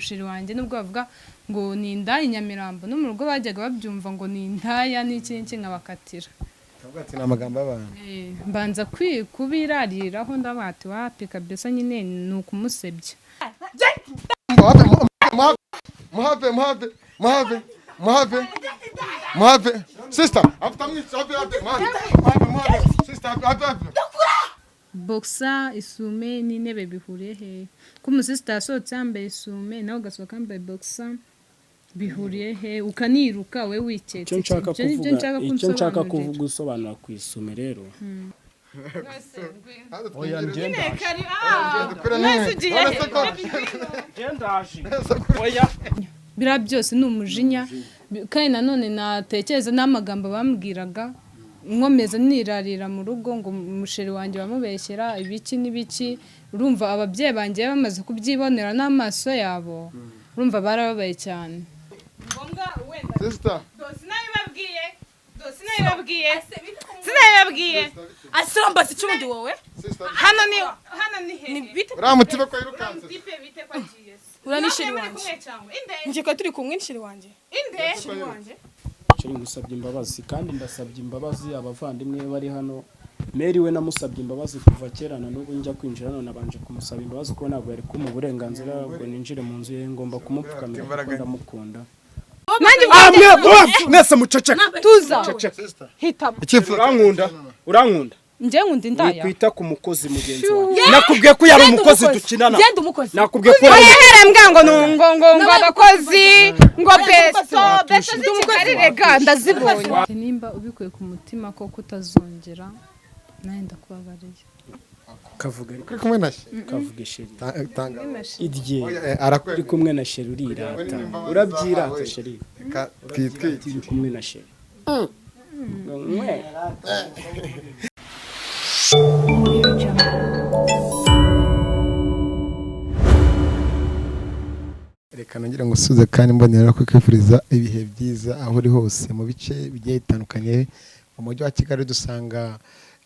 musheri wanjye nubwo bavuga ngo ni indaya Nyamirambo no mu rugo bajyaga babyumva ngo ni indaya n'iki nkabakatira kavuga ati namagambo abantu mbanza kubirariraho ndabati wapi kabisa nyine nukumusebya muhave sister after me sister boxa isume n'intebe bihuriye he ko umusista yasohotse yambaye isume nawe ugasohoka yambaye boxa bihuriye he ukaniruka we wiketse icyo nshaka kuvuga usobanura ku isume rero oya ngenda bira byose ni umujinya kandi nanone natekereza n'amagambo bambwiraga nkomeza nirarira mu rugo ngo umusheri wanjye bamubeshyera ibiki n'ibiki urumva ababyeyi banjye bamaze kubyibonera n'amaso yabo urumva barababaye cyane ngombwa wenda sister sinabibabwiye asomba sicundi wowe hano ni he uramutibe ko yirukanse uranishiri wanje nje ko turi kumwe nishiri wanje inde wanje cyo ngusabye imbabazi kandi ndasabye imbabazi abavandimwe bari hano Mary we namusabye imbabazi kuva kera na n'ubu njya kwinjira none nabanje kumusaba imbabazi ko ntabwo yari kuma uburenganzira bwo ninjire mu nzu ye ngomba kumupfukamira kuko ndamukunda mwese muceceka tuza hita urankunda nje ngundi indaya kwita ku mukozi mugenzi wawe nakubwiye ko yari umukozi dukinana nakubwiye ko ngo abakozi ngo beso ndumukozi rega ndazibonye nimba ubikuye ku mutima ko kutazongera naye ndakubabariye kavuga kumwe na kavuga sheri tanga idye ari kumwe na sheri urirata urabyirata sheri twitwite kumwe na sheri reka nongere ngo usuze kandi mbonera ko kwifuriza ibihe byiza aho uri hose mu bice bigiye bitandukanye mu mujyi wa Kigali dusanga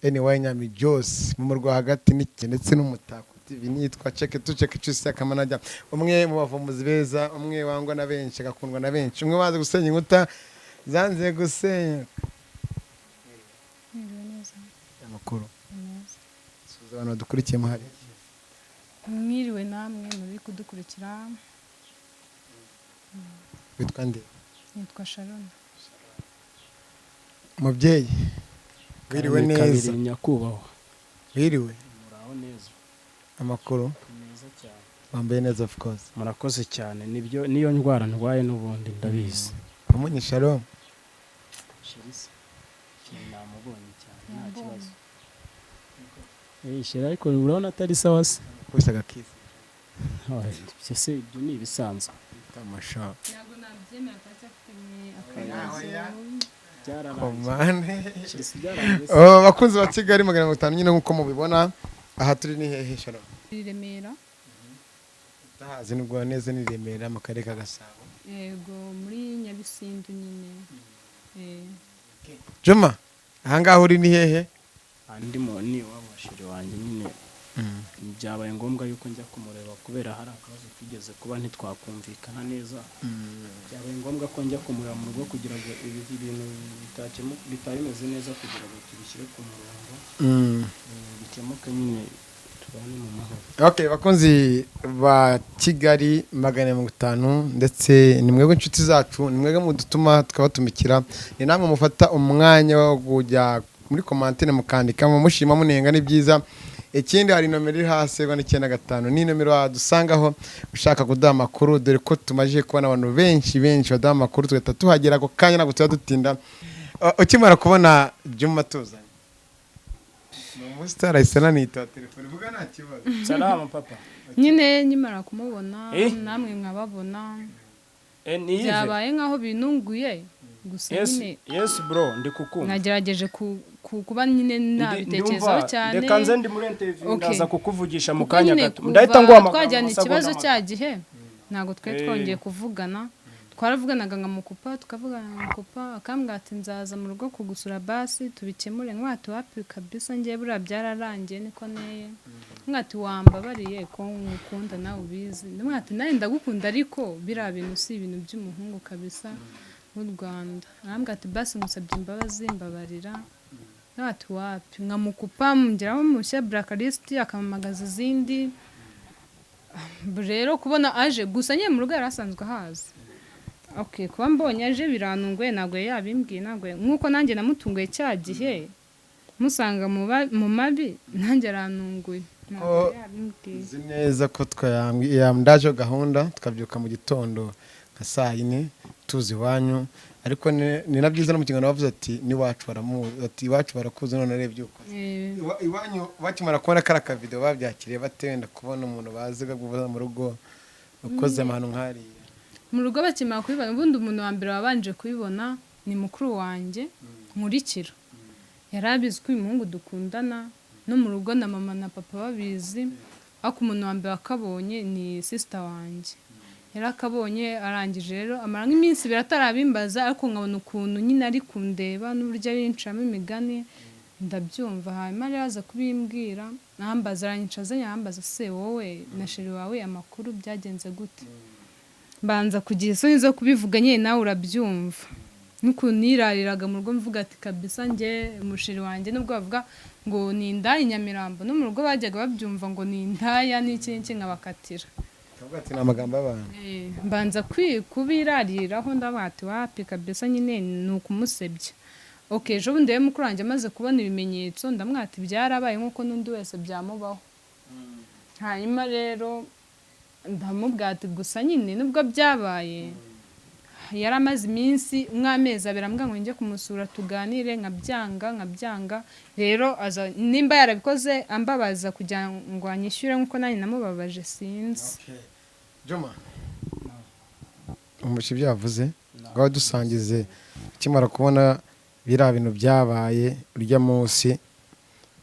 anyway nyami Jose mu murwa hagati ndetse n'umutako TV nitwa cheke cyose akamanajya umwe mu bavumuzi beza umwe wangwa na benshi agakundwa na benshi umwe baze gusenya inkuta zanze gusenya makuru suza abantu dukurikiye mahari mwiriwe namwe muri kudukurikira witwa nde nitwa Sharon mubyeyi wiriwe neza nyakubahwa wiriwe muraho neza amakuru neza cyane wambaye neza of course murakoze cyane nibyo niyo ndwara ndwaye n'ubundi ndabizi amunye Sharon shirisi namubonye cyane nta kibazo shira ariko urabona atari sawa se kwisa gakisi byose ibyo ni ibisanzwe tamasha ntabwo nabyemera atacyafite bakunzi ba Kigali 500 nyine nkuko mubibona aha turi ni hehe Sharon Remera tahazi nubwo neza ni Remera mu karere ka Gasabo yego muri Nyabisindu nyine Juma aha ngaho uri ni hehe andimo ni wabashije wanjye nyine byabaye ngombwa yuko njya kumureba kubera hari akabazo kigeze kuba ntitwakumvikana neza byabaye ngombwa ko njya kumureba mu rugo kugira ngo ibi bintu bitameze neza kugira ngo tubishyire ku murongo bikemuke nyine tubane mu mahoro. Okay bakunzi ba Kigali 550 ndetse ni mwebwe inshuti zacu ni mwebwe mudutuma tukabatumikira ni namwe mufata umwanya wo kujya muri commentaire mukandika mu mushima munenga ni byiza. Ikindi hari nomero iri hasi 95 ni nomero dusangaho ushaka kuduha amakuru dore ko tumaje kubona abantu benshi baduha amakuru tugahita tuhagera ko kanya ntabwo tuba dutinda. Ukimara kubona Juma tuzanye Mustara isana nita telefone vuga nta kibazo. Salama papa. Nyine nyimara kumubona namwe mwababona byabaye nkaho binunguye gusa nyine yes bro ndikukumva nagerageje kuba nyine nabitekerezaho cyane reka nze ndi muri interview ndaza kukuvugisha mu kanya gato ndahita ngwa twajyana ikibazo cya gihe ntago twe twongeye kuvugana twaravuganaga nkamukupa tukavugana nkamukupa akambwira ati nzaza mu rugo kugusura basi tubikemure nk'ati wapi kabisa ngiye buriya byararangiye niko neye nk'ati wambabariye ko ngukunda nawe ubizi nk'ati nawe ndagukunda ariko biriya bintu si ibintu by'umuhungu kabisa w'u Rwanda arambwira ati basi ngusabye imbabazi mbabarira nk'ati wapi nkamukupa mungeraho mushya blacklist akamamagaza izindi rero kubona aje gusa nyine mu rugo yarasanzwe haza okay kuba mbonye aje biranunguye ntabwo yabimbwiye ntabwo nkuko nanjye namutunguye cya gihe musanga mu mabi nanjye aranunguye uzi neza ko yamdaje gahunda tukabyuka mu gitondo nka saa 4 tuzi iwanyu ariko ni na byiza no mu kingano bavuze ati ni wacu baramuzi ati iwacu barakuze none arebye uko iwanyu bakimara kubona karaka video babyakiriye batenda kubona umuntu baziga kuvuza mu rugo ukoze amahano nkariya mu rugo bakimara kubibona ubundi umuntu wa mbere wabanje kubibona ni mukuru wanjye nkurikira yarabizi ko uyu muhungu dukundana no mu rugo na mama na papa babizi ariko umuntu wa mbere wakabonye ni sister wanjye yarakabonye arangije rero amara nk'iminsi biratarabimbaza ariko nkabona ukuntu nyine ari kundeba n'uburyo abincamo imigani ndabyumva hanyuma rero aza kubimbwira nambaza aranyicaza nyambaza se wowe na sheri wawe amakuru byagenze gute banza kugira isoni zo kubivuga nyine nawe urabyumva n'ukuntu nirariraga mu rugo mvuga ati kabisa njye umusheri wanjye nubwo bavuga ngo ni indaya Nyamirambo no mu rugo bajyaga babyumva ngo ni indaya n'iki nkabakatira ati namagambo y'abantu mbanza kubirariraho ndabati wapi kabisa nyine nukumusebya okay ejo bundi mukuru wanjye amaze kubona ibimenyetso ndamwati byarabaye nkuko n'undi wese byamubaho hanyuma rero ndamubwati gusa nyine nubwo byabaye yaramaze iminsi nk'amezi abiri ambwa ngo njye kumusura tuganire nkabyanga rero aza nimba yarabikoze ambabaza kugira ngo anyishyure nkuko nanjye namubabaje sinzi Joma umushi byavuze ngo dusangize kimara kubona bira bintu byabaye urya munsi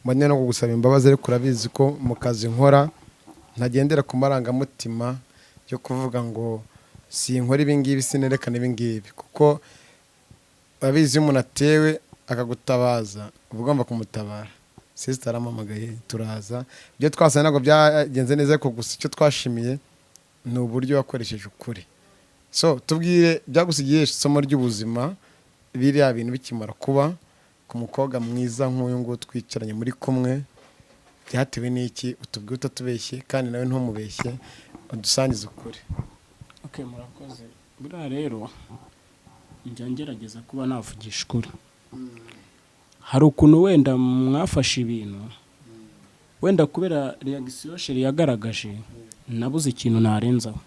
mbone no kugusaba imbabazi ariko urabizi ko mu kazi nkora ntagendera ku marangamutima yo kuvuga ngo si inkora ibingibi sinerekana ibingibi kuko abizi umuntu atewe akagutabaza ugomba kumutabara sister aramamagaye turaza ibyo twasana ntabwo byagenze neza ko gusa icyo twashimiye ni uburyo wakoresheje ukuri so tubwire byagusigiye isomo ry'ubuzima biriya bintu bikimara kuba ku mukobwa mwiza nk'uyu ngo twicaranye muri kumwe byatewe n'iki utubwire utatubeshye kandi nawe ntumubeshye udusangize ukuri okay murakoze buriya rero njya ngerageza kuba navugisha ukuri hari ukuntu wenda mwafashe ibintu wenda kubera reaction sheri yagaragaje nabuze ikintu narenzaho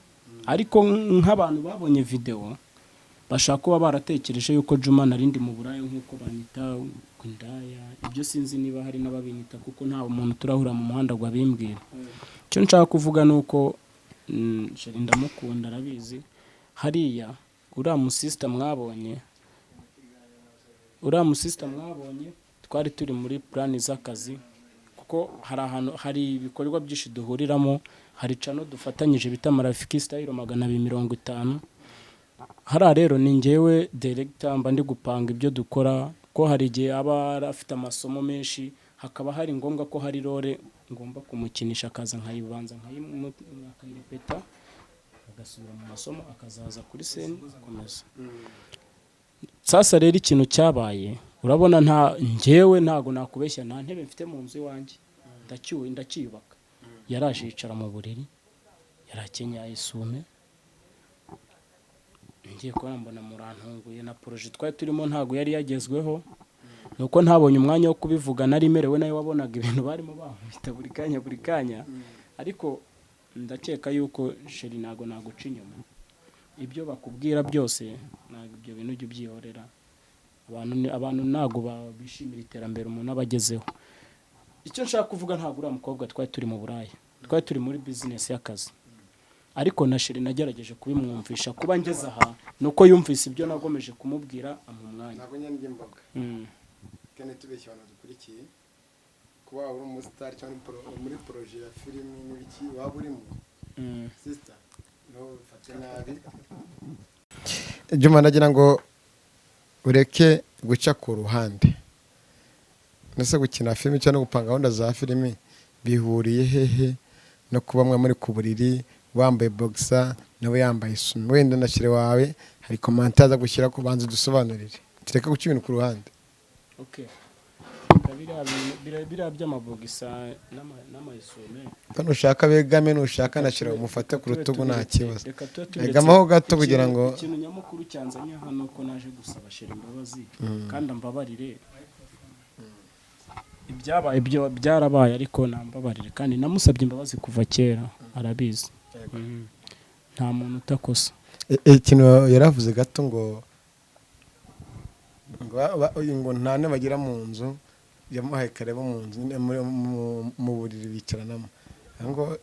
ariko nk'abantu babonye video bashaka kuba baratekereje yuko Juma narindi mu burayi nk'uko banyita indaya ibyo sinzi niba hari n'ababinyita kuko nta muntu turahura mu muhanda gwabimbwira cyo nshaka kuvuga nuko sheri ndamukunda arabizi hariya uriya musista mwabonye twari turi muri plani z'akazi kuko hari ibikorwa byinshi duhuriramo hari cano dufatanyije bita Marafiki Style 250 hara rero ni ngewe director mba ndi gupanga ibyo dukora ko hari igihe aba afite amasomo menshi hakaba hari ngombwa ko hari role ngomba kumukinisha akaza nkayibanza nkayirepeta agasubira mu masomo akazaza kuri scene akomeza sasa rero ikintu cyabaye urabona ngewe ntago nakubeshya nta ntebe mfite mu nzu iwanjye ndakiyubaka yaraje yicara mu buriri yarakenyeye isume ngiye kubona mbona murantunguye na projet twari turimo ntago yari yagezweho nuko ntabonye umwanya wo kubivuga nari merewe nayo wabonaga ibintu barimo bamwita buri kanya ariko ndakeka yuko sheri nago naguca inyuma ibyo bakubwira byose nago ibyo bintu ujye byihorera abantu nago babishimira iterambere umuntu abagezeho icyo nshaka kuvuga ntago uriya mukobwa twari turi mu burayi twari turi muri business y'akazi ariko na sheri nagerageje kubimwumvisha kuba ngeze aha nuko yumvise ibyo nagomeje kumubwira amumwanya ntago nyandye imboga kene tubeshya abantu dukurikiye kuba uri umustar cyangwa muri projet ya filime n'ibiki waba urimo sister no fate nabi Juma nagira ngo ureke guca ku ruhande nese gukina filime cyangwa gupanga gahunda za filime bihuriye hehe no kuba mwe muri ku buriri wambaye boxer nawe yambaye isume wenda nashyire wawe hari commentaire za gushyira ku banze dusobanurire tureka guca ibintu ku ruhande. Okay. Biriya by'amabogisa n'amayisume kandi ushaka begame nushaka nashyira umufate ku rutugu nta kibazo egamaho gato kugira ngo ikintu nyamukuru cyanzanye hano ko naje gusaba sheri imbabazi kandi ambabarire ibyabaye byarabaye ariko nambabarire kandi namusabye imbabazi kuva kera arabizi nta muntu utakosa. Ikintu yaravuze gato ngo ntane bagira mu nzu yamuhaye kareba mu nzu mu buriri bicaranamo ngo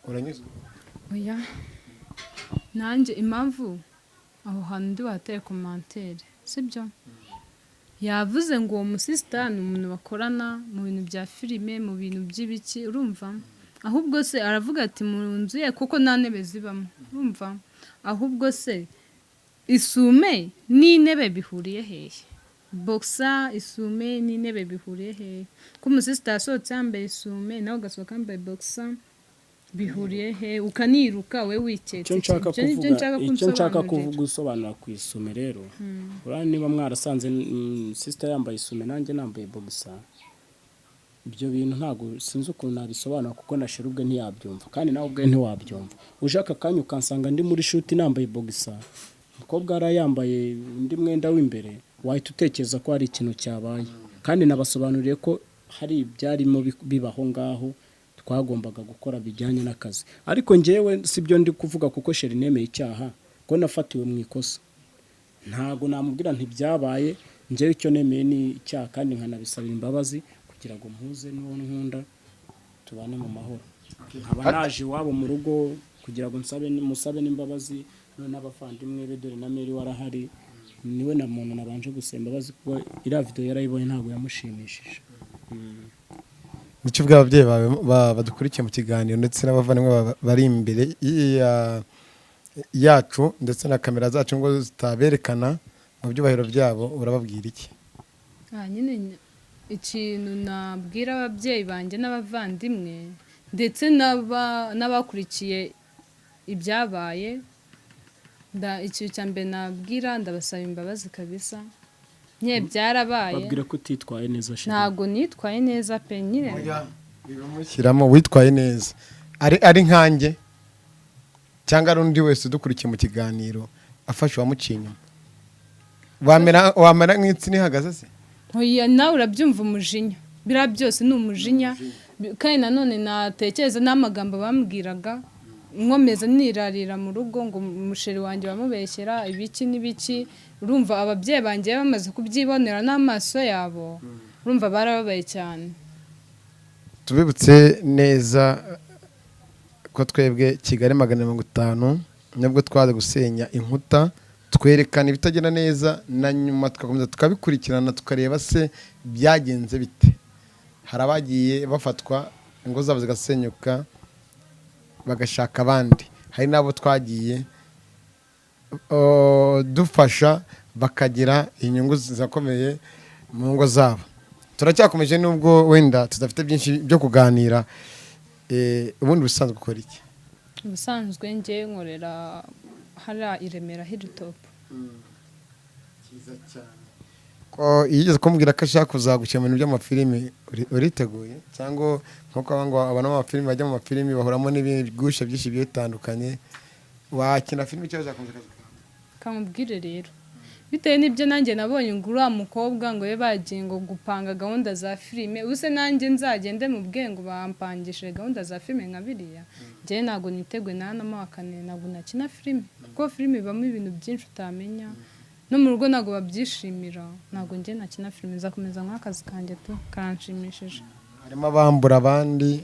uranyuzwe. Oya nanjye impamvu aho hantu ndi wateye commentaire sibyo yavuze ngo uwo musista ni umuntu bakorana mu bintu bya filime mu bintu by'ibiki urumva ahubwo se aravuga ati mu nzu ye kuko nta ntebe zibamo urumva ahubwo se isume n'intebe bihuriye hehe boxer isume n'intebe bihuriye hehe ko umusista yasohotse yambaye isume nawe ugasohoka yambaye boxer bihuriye he ukaniruka we wiketse icyo nshaka kuvuga usobanura ku isume rero urani niba mwarasanze sister yambaye isume nanjye nambaye boxer ibyo bintu ntago sinzi ukuntu nabisobanura kuko nashira ubwe ntiyabyumva kandi nawe ubwe ntiwabyumva ujaka kanyu kansanga ndi muri shoot nambaye boxer umukobwa arayambaye undi mwenda w'imbere wahita utekereza ko hari ikintu cyabaye kandi nabasobanuriye ko hari byarimo bibaho ngaho twagombaga gukora bijyanye n'akazi ariko njyewe sibyo ndi kuvuga kuko sheri nemeye icyaha ko nafatiwe mu ikosa ntago namubwira ntibyabaye njyewe icyo nemeye ni icyaha kandi nkanabisabira imbabazi kugira ngo mpuze n'uwo nkunda tubane mu mahoro nkaba naje iwabo mu rugo kugira ngo musabe n'imbabazi n'abavandimwe be dore na Mary warahari niwe na muntu nabanje gusemba imbabazi kuko iriya video yarayibonye ntago yamushimishije. Nicyo bw'ababyeyi badukurikiye mu kiganiro ndetse n'abavandimwe bari imbere yacu ndetse na kamera zacu ngo zitaberekana mu byubahiro byabo urababwira iki? Nyine ikintu nabwira ababyeyi banjye n'abavandimwe ndetse n'abakurikiye ibyabaye ikintu cya mbere nabwira ndabasaba imbabazi kabisa nye byarabaye babwira ko utitwaye neza sheri ntago nitwaye neza pe nyine bimushyiramo witwaye neza ari nkanjye cyangwa ari undi wese udukurikiye mu kiganiro afashe uwamuciye inyuma wamera nk'itsina ihagaze se? Oya nawe urabyumva umujinya biriya byose ni umujinya kandi nanone natekereza n'amagambo bambwiraga nkomeza nirarira mu rugo ngo umusheri wanjye bamubeshyera ibiki n'ibiki urumva ababyeyi banjye bamaze kubyibonera n'amaso yabo urumva barababaye cyane. Tubibutse neza ko twebwe Kigali 550 nibwo twaje gusenya inkuta twerekana ibitagenda neza na nyuma tugakomeza tukabikurikirana tukareba se byagenze bite. Hari abagiye bafatwa ingo zabo zigasenyuka bagashaka abandi hari nabo twagiye dufasha bakagira inyungu zakomeye mu ngo zabo. Turacyakomeje nubwo wenda tudafite byinshi byo kuganira ubundi busanzwe ukora iki? Ubusanzwe ngiye nkorera hara iremera hilltop. Cyiza cyane ko yigeze kumbwira ko ashaka kuzagukira mu bintu by'amafilime uriteguye cyangwa nkuko abantu b'amafilime bajya mu mafilime bahoramo n'ibigusha byinshi bitandukanye wakina filime cyo zakomeza kamubwire rero bitewe n'ibyo nanjye nabonye ngo uriya mukobwa ngo ye bagiye ngo gupanga gahunda za filime ubuse nanjye nzagende mu bwenge bampangishije gahunda za filime nka biriya njyewe ntabwo niteguye n'amakane ntabwo nakina filime kuko filime ibamo ibintu byinshi utamenya no mu rugo ntabwo babyishimira ntabwo njye nakina filime nzakomeza nk'akazi kanjye tu karanshimishije. Harimo abambura abandi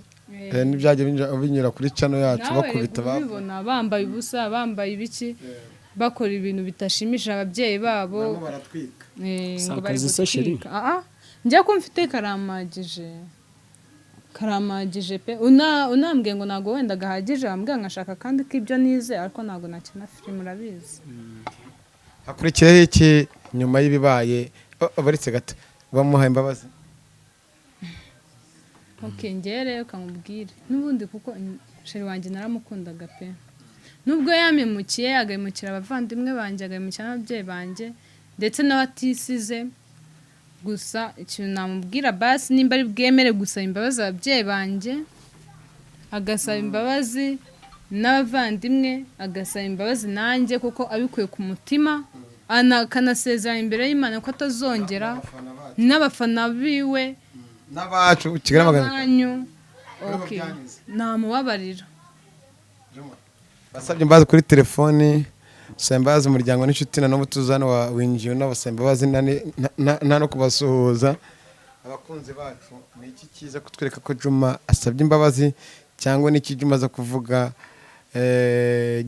n'ibyajya binyura kuri channel yacu bakubita babibona bambaye ubusa bambaye ibiki bakora ibintu bitashimishije ababyeyi babo ngo bari gutwika njya ko mfite karamagije karamagije pe unambwiye ngo ntabwo wenda gahagije wambwira ngashaka kandi ko ibyo nize ariko ntabwo nakina filime urabizi. hakurikiyeho iki nyuma y'ibibaye abaretse gato bamuhaye imbabazi? Okay, njye rero kamubwire n'ubundi kuko sheri wanjye naramukundaga pe, nubwo yamemukiye agahemukira abavandimwe banjye agahemukira n'ababyeyi banjye ndetse n'abatisize, gusa ikintu namubwira basi nimba ari bwemere gusaba imbabazi ababyeyi banjye, agasaba imbabazi n'abavandimwe, agasaba imbabazi nanjye kuko abikuye ku mutima, akanasezerana imbere y'Imana ko atazongera, n'abafana biwe n'abacu Kigali magana. Okay, namubabarira. Basabye imbabazi kuri telefoni, usaba imbabazi umuryango n'inshuti na n'ubu tuzana winjiye unabasaba imbabazi nta no kubasuhuza. Abakunzi bacu ni iki cyiza kutwereka ko Juma asabye imbabazi cyangwa n'iki Juma aza kuvuga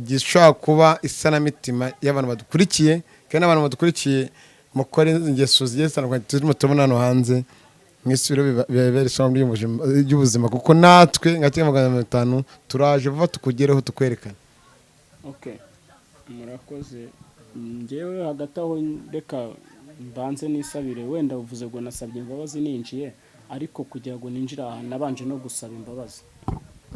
gishobora kuba isanamitima y'abantu badukurikiye, kandi n'abantu badukurikiye mukora ingeso zigiye zitandukanye turimo tubona hano hanze mw'isubiro bibera isomo ry'ubuzima, kuko natwe nka KIGALI turaje vuba tukugereho tukwerekana. Okay, murakoze. Njyewe hagati aho reka mbanze nisabire, wenda uvuze ngo nasabye imbabazi ninjiye, ariko kugira ngo ninjire aha nabanje no gusaba imbabazi.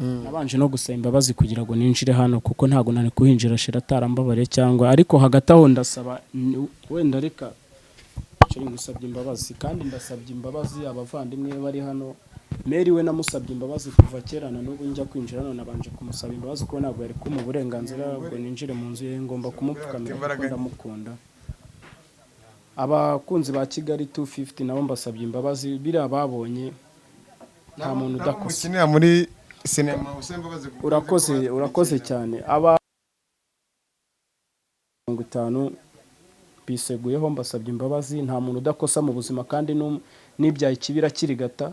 Nabanje no gusaba imbabazi kugira ngo ninjire hano, kuko ntago nari kuhinjira shira tarambabare cyangwa, ariko hagati aho ndasaba wenda reka cyo ngusabye imbabazi, kandi ndasabye imbabazi abavandimwe bari hano. Meri we namusabye imbabazi kuva kera na n'ubu njya kwinjira none nabanje kumusaba imbabazi kuko ntabwo yari kuma uburenganzira bwo ninjire mu nzu ye, ngomba kumupfukamira kuko ndamukunda. Abakunzi ba Kigali 250 nabo mbasabye imbabazi, biriya babonye nta muntu udakoze muri sinema usaba imbabazi. Urakoze cyane. Aba 50 biseguyeho mbasabye imbabazi, nta muntu udakosa mu buzima, kandi n'ibyaye ikibira kirigata,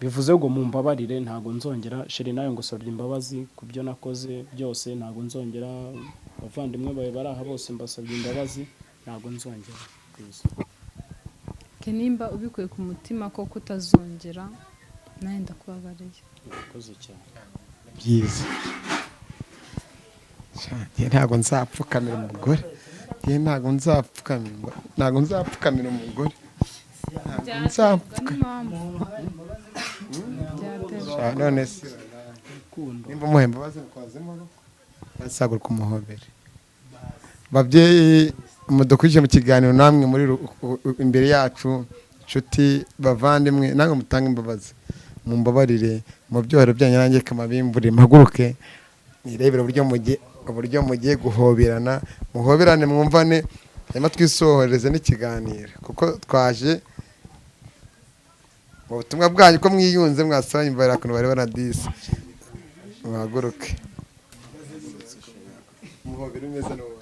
bivuze ngo mumbabarire ntago nzongera. Sheri nayo ngusabye imbabazi ku byo nakoze byose, ntago nzongera. Abavandimwe bawe baraha bose mbasabye imbabazi, ntago nzongera. Nimba ubikuye ku mutima ko kutazongera, nawe ndakubabariye. Urakoze cyane. Byiza. Ntago nzapfukamira umugore, ntago nzapfukamira umugore, none se nimba umuhemba bazikwazemo basagura kumuhobera. Babyeyi mudukurikiye mu kiganiro, namwe muri imbere yacu, inshuti bavandimwe, namwe mutanga imbabazi, mumbabarire mu byohero byanyu, nanjye kamabimbure mpaguruke nirebera uburyo mugiye guhoberana, muhoberane mwumvane, hanyuma twisohoreze n'ikiganiro, kuko twaje mu butumwa bwanyu ko mwiyunze mwasaba imbabarira kuntu bari baradise. Muhaguruke muhobera umeze n'uwawe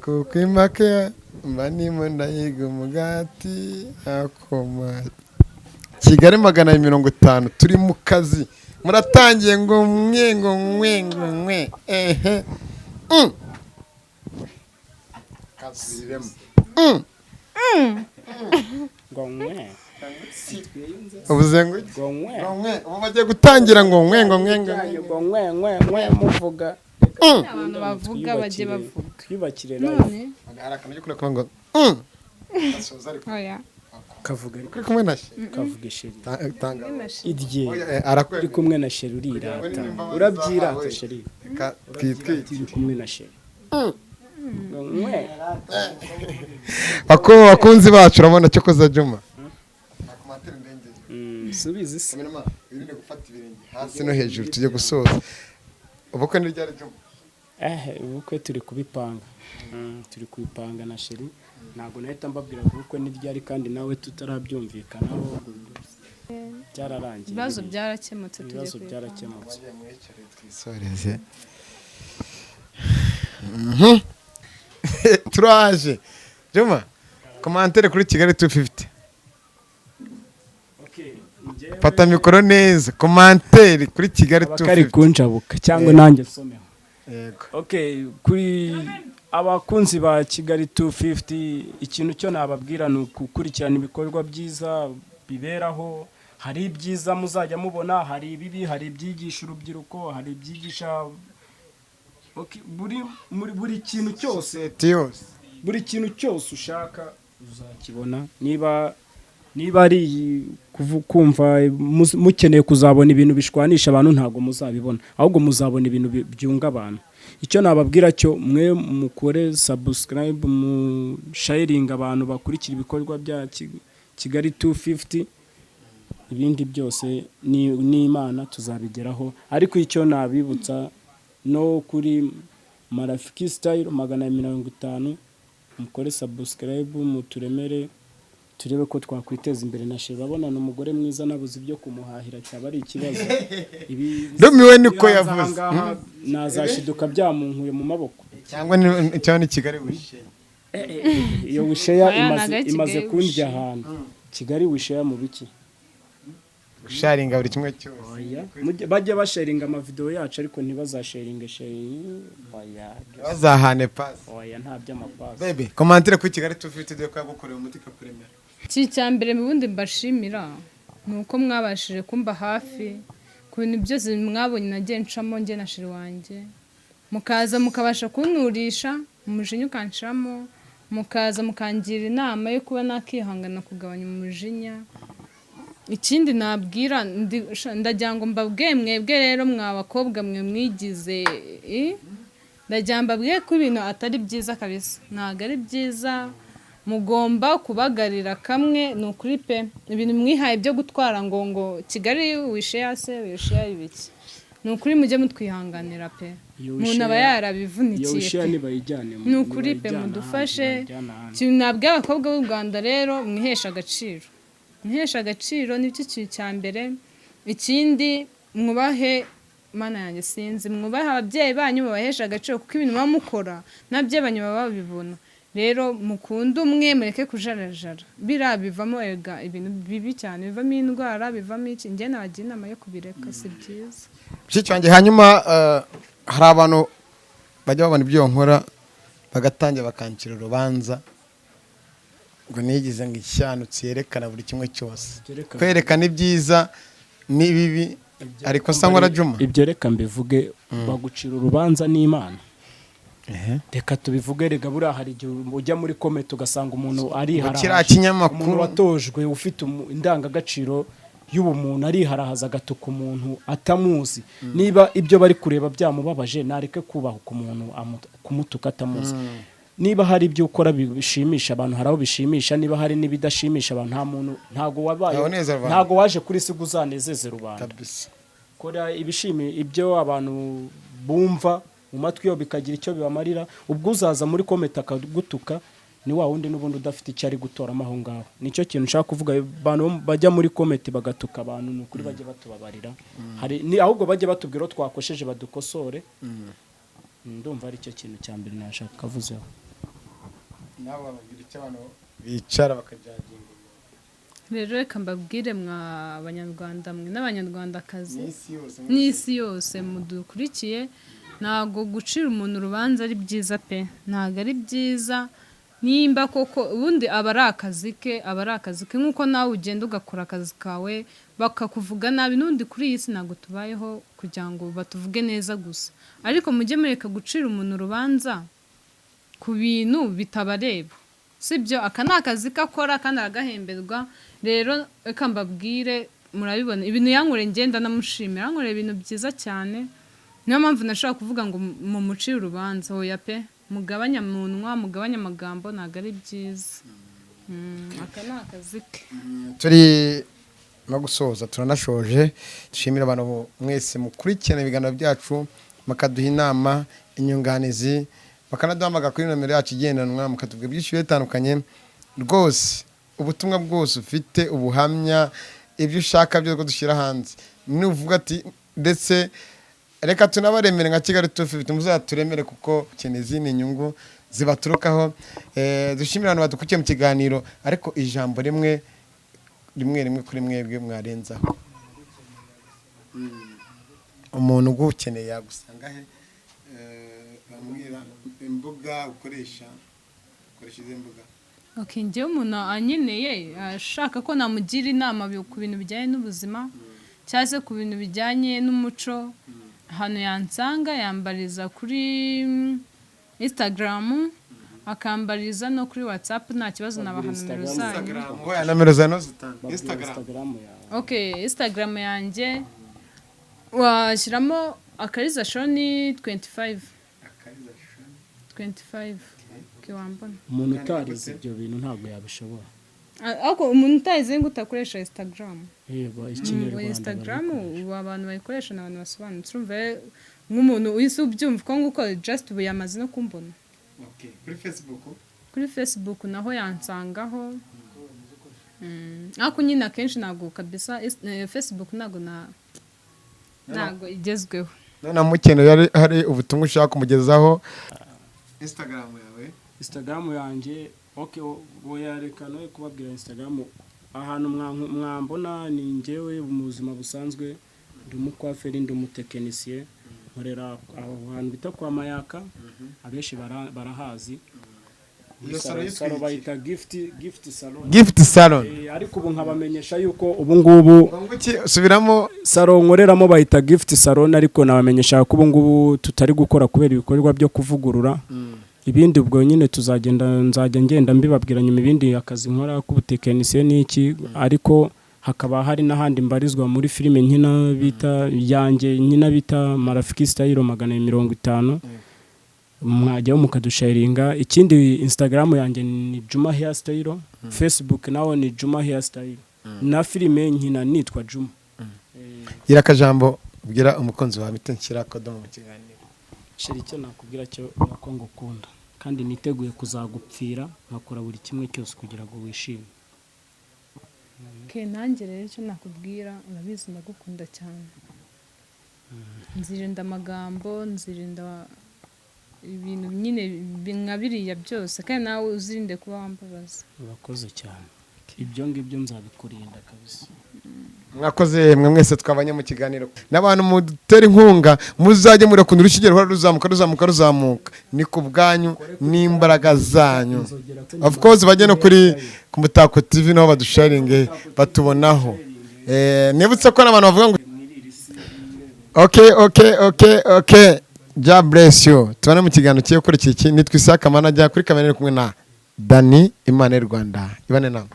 kuko impaka mba nimo ndayiga umugati akoma. Kigali 50 turi mu kazi, muratangiye ngo mwe ehe kasiremo Gongwe. ubuzengu Gongwe. ubu bagiye gutangira ngo mwe muvuga. Abantu bavuga bagiye bavuga. Twibakire None arakana cyo kula ngo asoza ariko oya kavuga kuri kumwe na kavuga sheri. tanga Idye arakwe uri kumwe na sheri urirata. Urabyirata sheri. twitwite Kumwe na sheri. Gongwe. bakunzi bacu urabona cyo koza Juma Subizi se. Irinde gufata ibirenge hasi no hejuru tujye gusoza. Ubukwe ni ryari Juma? Ubukwe turi kubipanga. Turi kubipanga na sheri. Ntago nahita mbabwira ubukwe ni ryari kandi nawe tutarabyumvikanaho. Byararangiye. ibibazo byarakemutse, Ibibazo byarakemutse. Twisoreze. Turaje. Juma, commentaire kuri Kigali 250. Fata mikoro neza, commentaire kuri Kigali 250. Bakari kunjabuka cyangwa nanjye someho. Yego. Okay, kuri abakunzi ba Kigali 250 ikintu cyo nababwira ni ukukurikirana ibikorwa byiza biberaho, hari ibyiza muzajya mubona, hari ibibi, hari ibyigisha urubyiruko, hari ibyigisha buri kintu cyose, buri kintu cyose ushaka uzakibona. Niba ari kumva mukeneye kuzabona ibintu bishwanisha abantu, ntago muzabibona, ahubwo muzabona ibintu byunga abantu. Icyo nababwira cyo mwe mukore subscribe, mu sharing abantu bakurikira ibikorwa bya Kigali 250, ibindi byose ni Imana tuzabigeraho. Ariko icyo nabibutsa no kuri Marafiki Style 150 mukore subscribe, muturemere turebe ko twakwiteza imbere. Nashe babona numugore mwiza nabuze ibyo kumuhahira cyaba ari ikibazo. Rumiwe niko yavuze, nazashiduka byamunkuye mu maboko. cyangwa ni Kigali wishe. Iyo wishe imaze kundya ahantu. Kigali wishe mu biki? Sharinga buri kimwe cyose. Bajye basharinga ama video yacu ariko ntibazasharinga bazahane pass. Oya nta by'amapass. Baby, commentaire kuri Kigali 250 de kwagukorera umuti ka premier. Cyambere mu bundi mbashimira nuko mwabashije kumba hafi ku bintu byose mwabonye nagiye ncamo nge na shiri wanjye, mukaza mukabasha kunurisha umujinya ukanshamo, mukaza mukangira inama yo kuba nakihangana kugabanya umujinya. Ikindi nabwira ndagira ngo mbabwiye mwebwe rero mwabakobwa mwe mwigize ndagira mbabwiye ko ibintu atari byiza kabisa, ntago ari byiza. Mugomba kubagarira kamwe, ni ukuri pe. Ibintu mwihaye byo gutwara ngo Kigali wishe wishe ibiki, ni ukuri mujye mutwihanganira pe. Umuntu aba yarabivunikiye pe, ni ukuri pe. Mudufashe. Nabwiye abakobwa b'u Rwanda rero mwihesha agaciro, mwihesha agaciro nicyo kintu cya mbere. Ikindi mwubahe Mana yanjye sinzi, mwubahe ababyeyi banyu babahesha agaciro, kuko ibintu bamukora nabyo banyu baba babibona. Rero mukunde umwe, mureke kujarajara, bivamo ibintu bibi cyane, bivamo indwara, bivamo iki. Njye nabagira inama yo kubireka, si byiza. Cyangwa hanyuma hari abantu bajya babona ibyo nkora bagatangira bakancira urubanza ngo nigize ngo ishyanutse yerekana buri kimwe cyose, kwerekana ibyiza n'ibibi. Ariko sangwa Juma, ibyo reka mbivuge, bagucira urubanza n'Imana. Reka tubivuge, rega buriya hari igihe ujya muri comment ugasanga umuntu ariharahaza, umuntu watojwe ufite indangagaciro y'ubumuntu ariharahaza agatuka umuntu atamuzi. Niba ibyo bari kureba byamubabaje, nareke kubaha ku muntu kumutuka atamuzi. Niba hari ibyo ukora bishimisha abantu, haraho bishimisha. Niba hari n'ibidashimisha abantu, nta muntu ntago waje kuri isi guzanezeze rubanda. Kora ibishimi ibyo abantu bumva mu matwi yo bikagira icyo bibamarira. Ubwo uzaza muri comment akagutuka ni wa wundi n'ubundi udafite icyo ari gutoramo aho ngaho. Nicyo kintu nshaka kuvuga. Abantu bajya muri comment bagatuka abantu, n'ukuri bajye batubabarira. Hari ni ahubwo bajye batubwira twakosheje badukosore. Ndumva ari cyo kintu cya mbere nashaka kavuzeho. Nabo bagira icyo abantu bicara bakajaginga. Rero reka mbabwire mwa Abanyarwanda mwe n'Abanyarwandakazi n'isi yose mudukurikiye, ntago gucira umuntu urubanza ari byiza pe, ntago ari byiza. Nimba koko ubundi aba ari akazi ke, nk'uko nawe ugenda ugakora akazi kawe bakakuvuga nabi, n'undi kuri iyi si ntago tubayeho kugira ngo batuvuge neza gusa. Ariko mujye mureka gucira umuntu urubanza ku bintu bitabareba, sibyo? Aka ni akazi kakora kandi aragahemberwa. Rero reka mbabwire, murabibona ibintu yankoreye, ngenda namushimira, yankoreye ibintu byiza cyane. Niyo mpamvu nashaka kuvuga ngo mumucire urubanza. Oya pe, mugabanya munwa, mugabanya amagambo, ntago ari byiza. Aka ni akazi ke. Turi no gusoza, turanashoje. Dushimira abantu mwese mukurikirana ibiganiro byacu, makaduha inama, inyunganizi, bakanaduhamagara kuri nomero yacu igendanwa, mukatubwira byinshi bitandukanye. Rwose ubutumwa bwose ufite, ubuhamya, ibyo ushaka byo dushyira hanze, nuvuga ati ndetse reka tunabaremere nka Kigali 250 muzaturemere, kuko kenezi ni inyungu zibaturukaho. Dushimira abantu badukurikiye mu kiganiro, ariko ijambo rimwe kuri mwebwe mwarenzaho. Umuntu ugukeneye yagusanga he? Bamwira imbuga ukoresha izi mbuga. Okay, njyewe umuntu anyeneye ashaka ko namugira inama ku bintu bijyanye n'ubuzima cyangwa se ku bintu bijyanye n'umuco, hano yansanga yambariza kuri Instagram, akambariza no kuri WhatsApp, nta kibazo nabaha nomero zanyu. Oya, nomero zawe zitanga Instagram yawe. Okay, Instagram yanjye washyiramo akariza shoni 25. Wambona Umuntu utarize ibyo bintu ntabwo yabishobora. Ako umuntu utayize ngo utakoresha Instagram. Yego, ikinyarwanda. Instagram abantu bayikoresha n'abantu basobanutse. Urumva nk'umuntu uhise ubyumva ko nguko just ubu yamaze no kumbona. Okay, kuri Facebook? Kuri Facebook naho yansangaho. Ako nyine akenshi ntabwo kabisa Facebook ntabwo igezweho. None mukeneye hari ubutumwa ushaka kumugezaho. Instagram yanjye okay, woyareka no kubabwira Instagram ahantu mwambona ni njyewe mu buzima busanzwe, ndi umukwaferi, ndi umutekinisiye, nkorera aho hantu bita kwa Mayaka, abenshi barahazi. Salo bayita gift salon. Ariko ubu nkabamenyesha yuko ubu ngubu subiramo salo nkoreramo bayita gift salon, ariko nabamenyesha ko ubu ngubu tutari gukora kubera ibikorwa byo kuvugurura. Ibindi ubwo nyine nzajya ngenda mbibabwira nyuma ibindi akazi nkora k'ubutekinisiye n'iki, ariko hakaba hari n'ahandi mbarizwa muri filime nkina bita yanjye nkina bita Marafiki Style 150, mwajyaho mukadusharinga. Ikindi Instagram yanjye ni Juma Hair Style, Facebook naho ni Juma Hair Style, na filime nkina nitwa Juma. Gira akajambo ubwira umukunzi wawe mitenkira kodomo mu kiganiro. Sheri icyo nakubwira cyo nako ngukunda kandi niteguye kuzagupfira nkakora buri kimwe cyose kugira ngo wishime. Nanjye rero icyo nakubwira, urabizi ndagukunda cyane. Nzirinda amagambo, nzirinda ibintu nyine nka biriya byose, kandi nawe uzirinde kuba wambabaza. Urakoze cyane, ibyo ngibyo nzabikurinda kabisa. Mwakoze mwe mwese twabanye mu kiganiro. N'abantu mutera inkunga muzajye muri kunda urushyigero ruzamuka ni ku bwanyu n'imbaraga zanyu. Of course bajye no kuri ku Mutako TV naho badusharinge batubonaho. Nibutse ko n'abantu bavuga ngo okay. God bless you. Tubane mu kiganiro cyo kuri iki nitwe Isaka manager, kuri kamera kumwe na Dani Imana y'u Rwanda. Ibane namwe.